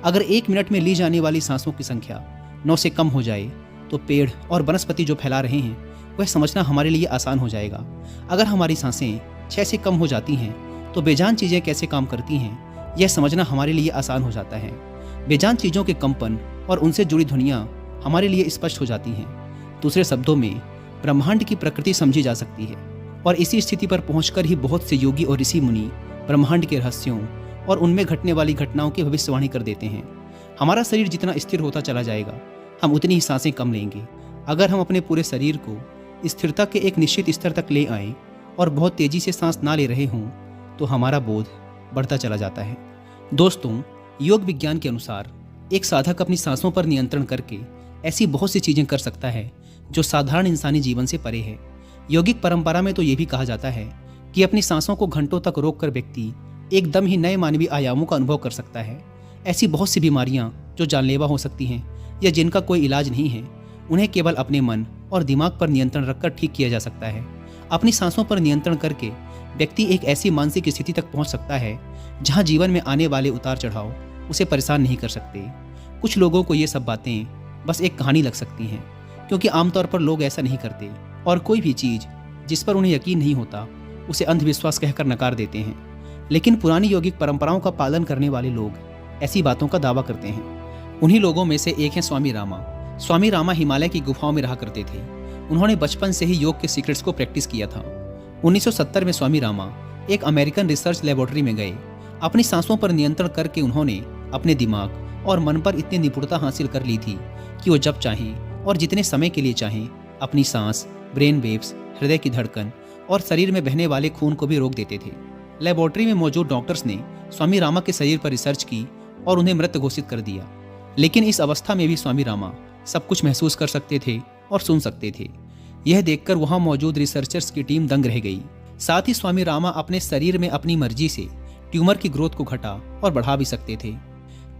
अगर 1 मिनट में ली जाने वाली सांसों की संख्या 9 से कम हो जाए तो पेड़ और वनस्पति जो फैला रहे हैं वह समझना हमारे लिए आसान हो जाएगा। अगर हमारी सांसें 6 से कम हो जाती हैं तो बेजान चीज़ें कैसे काम करती हैं यह समझना हमारे लिए आसान हो जाता है। बेजान चीज़ों के कंपन और उनसे जुड़ी ध्वनियाँ हमारे लिए स्पष्ट हो जाती हैं। दूसरे शब्दों में ब्रह्मांड की प्रकृति समझी जा सकती है और इसी स्थिति पर पहुंचकर ही बहुत से योगी और ऋषि मुनि ब्रह्मांड के रहस्यों और उनमें घटने वाली घटनाओं की भविष्यवाणी कर देते हैं। हमारा शरीर जितना स्थिर होता चला जाएगा हम उतनी ही सांसें कम लेंगे। अगर हम अपने पूरे शरीर को स्थिरता के एक निश्चित स्तर तक ले आएं और बहुत तेजी से सांस ना ले रहे हों तो हमारा बोध बढ़ता चला जाता है। दोस्तों, योग विज्ञान के अनुसार एक साधक अपनी सांसों पर नियंत्रण करके ऐसी बहुत सी चीज़ें कर सकता है जो साधारण इंसानी जीवन से परे है। यौगिक परंपरा में तो ये भी कहा जाता है कि अपनी सांसों को घंटों तक रोककर व्यक्ति एकदम ही नए मानवीय आयामों का अनुभव कर सकता है। ऐसी बहुत सी बीमारियां जो जानलेवा हो सकती हैं या जिनका कोई इलाज नहीं है, उन्हें केवल अपने मन और दिमाग पर नियंत्रण रखकर ठीक किया जा सकता है। अपनी सांसों पर नियंत्रण करके व्यक्ति एक ऐसी मानसिक स्थिति तक पहुंच सकता है जहां जीवन में आने वाले उतार चढ़ाव उसे परेशान नहीं कर सकते। कुछ लोगों को ये सब बातें बस एक कहानी लग सकती हैं, क्योंकि आमतौर पर लोग ऐसा नहीं करते और कोई भी चीज़ जिस पर उन्हें यकीन नहीं होता उसे अंधविश्वास कहकर नकार देते हैं। लेकिन पुरानी यौगिक परंपराओं का पालन करने वाले लोग ऐसी बातों का दावा करते हैं। उन्हीं लोगों में से एक हैं स्वामी रामा। स्वामी रामा हिमालय की गुफाओं में रहा करते थे। उन्होंने बचपन से ही योग के सीक्रेट्स को प्रैक्टिस किया था। 1970 में स्वामी रामा एक अमेरिकन रिसर्च लेबोरेटरी में गए। अपनी सांसों पर नियंत्रण करके उन्होंने अपने दिमाग और मन पर इतनी निपुणता हासिल कर ली थी कि वो जब चाहें और जितने समय के लिए चाहें अपनी सांस, ब्रेन वेव्स, हृदय की धड़कन और शरीर में बहने वाले खून को भी रोक देते थे। लेबोरेटरी में मौजूद डॉक्टर्स ने स्वामी रामा के शरीर पर रिसर्च की और उन्हें मृत घोषित कर दिया। लेकिन इस अवस्था में भी स्वामी रामा सब कुछ महसूस कर सकते थे और सुन सकते थे। यह देखकर वहां मौजूद रिसर्चर्स की टीम दंग रह गई। साथ ही स्वामी रामा अपने शरीर में अपनी मर्जी से ट्यूमर की ग्रोथ को घटा और बढ़ा भी सकते थे।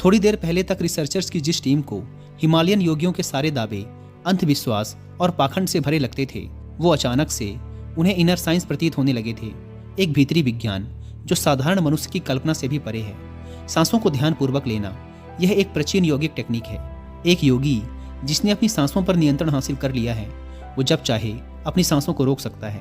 थोड़ी देर पहले तक रिसर्चर्स की जिस टीम को हिमालयन योगियों के सारे दावे अंधविश्वास और पाखंड से भरे लगते थे, वो अचानक से उन्हें इनर साइंस प्रतीत होने लगे थे, एक भीतरी विज्ञान जो साधारण मनुष्य की कल्पना से भी परे है। सांसों को ध्यानपूर्वक लेना यह एक प्राचीन यौगिक टेक्निक है। एक योगी जिसने अपनी सांसों पर नियंत्रण हासिल कर लिया है वो जब चाहे अपनी सांसों को रोक सकता है।